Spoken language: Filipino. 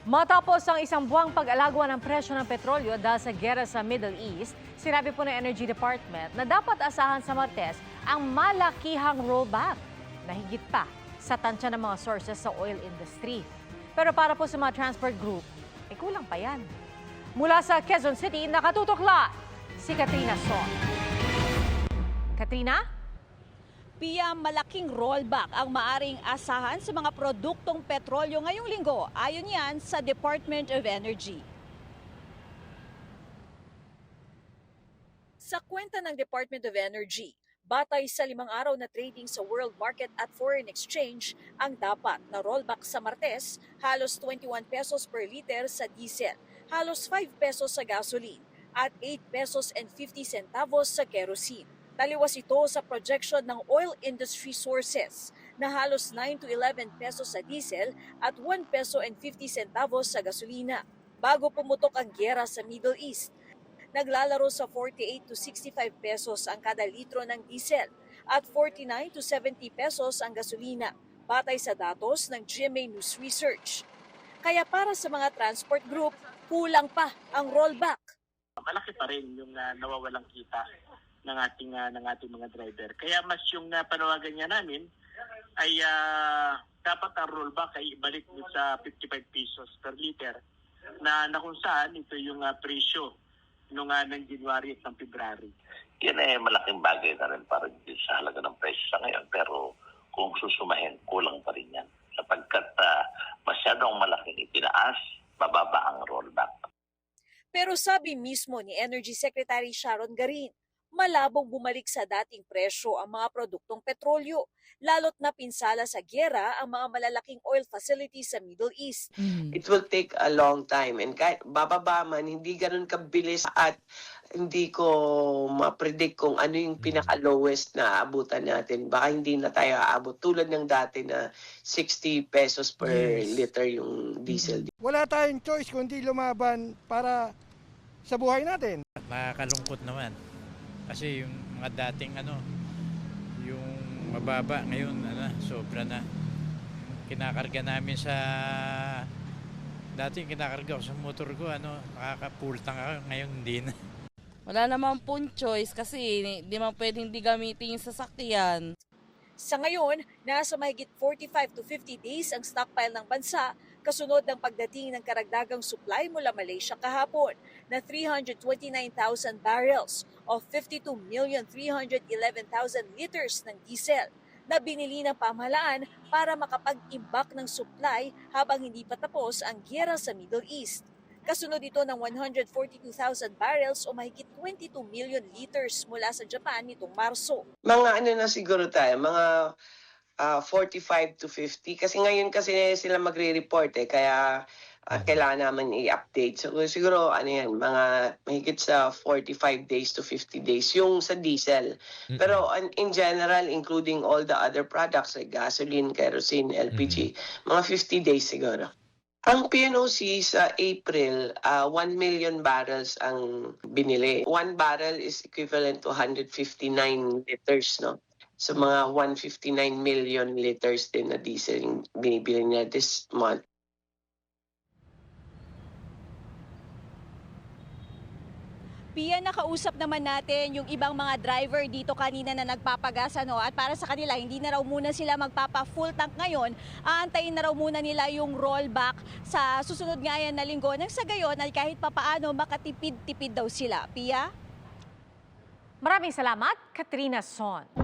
Matapos ang isang buwang pag-alagwa ng presyo ng petrolyo dahil sa giyera sa Middle East, sinabi po ng Energy Department na dapat asahan sa Martes ang malakihang rollback na higit pa sa tansya ng mga sources sa oil industry. Pero para po sa mga transport group, kulang pa yan. Mula sa Quezon City, nakatutukla si Katrina Son. Katrina? Pia, malaking rollback ang maaring asahan sa mga produktong petrolyo ngayong linggo. Ayon yan sa Department of Energy. Sa kwenta ng Department of Energy, batay sa 5 araw na trading sa world market at foreign exchange, ang dapat na rollback sa Martes, halos 21 pesos per liter sa diesel, halos 5 pesos sa gasoline, at 8 pesos and 50 centavos sa kerosene. Taliwas ito sa projection ng oil industry sources na halos 9 to 11 pesos sa diesel at 1 peso and 50 centavos sa gasolina. Bago pumutok ang giyera sa Middle East, naglalaro sa 48 to 65 pesos ang kada litro ng diesel at 49 to 70 pesos ang gasolina, batay sa datos ng GMA News Research. Kaya para sa mga transport group, kulang pa ang rollback. Malaki pa rin yung nawawalang kita ng ating mga driver. Kaya mas yung panawagan niya namin ay dapat ang rollback ay ibalik sa 55 pesos per liter na kung saan ito yung presyo ng January at ng February. Yan ay malaking bagay na rin para sa halaga ng presyo sa ngayon. Pero kung susumahin, kulang pa rin yan. Sapagkat masyadong malaking itinaas, bababa ang rollback. Pero sabi mismo ni Energy Secretary Sharon Garin, malabong bumalik sa dating presyo ang mga produktong petrolyo, lalo't na pinsala sa giyera ang mga malalaking oil facilities sa Middle East. It will take a long time and kahit bababa man, hindi ganun kabilis at hindi ko ma-predict kung ano yung pinaka-lowest na abutan natin. Baka hindi na tayo aabot tulad ng dati na 60 pesos per liter yung diesel. Wala tayong choice kundi lumaban para sa buhay natin. Nakakalungkot naman. Kasi yung mga dating yung mababa ngayon, sobra na. Kinakarga namin sa, dating kinakarga ko sa motor ko, nakaka-full tank ako, ngayon hindi na. Wala naman pong choice kasi di man pwedeng di gamitin yung sasakyan. Sa ngayon, nasa mahigit 45 to 50 days ang stockpile ng bansa kasunod ng pagdating ng karagdagang supply mula Malaysia kahapon na 329,000 barrels o 52,311,000 liters ng diesel na binili ng pamahalaan para makapag-imbak ng supply habang hindi pa tapos ang giyera sa Middle East. Kasunod ito ng 142,000 barrels o mahigit 22 million liters mula sa Japan nitong Marso. Mga na siguro tayo, mga 45 to 50 kasi ngayon kasi sila magre-report kaya kailangan naman i-update. So siguro mga mahigit sa 45 days to 50 days yung sa diesel. Pero in general, including all the other products like gasoline, kerosene, LPG, mga 50 days siguro. Ang PNOC sa April, 1 million barrels ang binili. 1 barrel is equivalent to 159 liters, no? So mga 159 million liters din na diesel yung binibili niya this month. Pia, nakausap naman natin yung ibang mga driver dito kanina na nagpapagas at para sa kanila hindi na raw muna sila magpapa-full tank ngayon, aantayin na raw muna nila yung rollback sa susunod nga yan na linggo nang sa gayon ay kahit papaano makatipid-tipid daw sila. Pia? Maraming salamat, Katrina Son.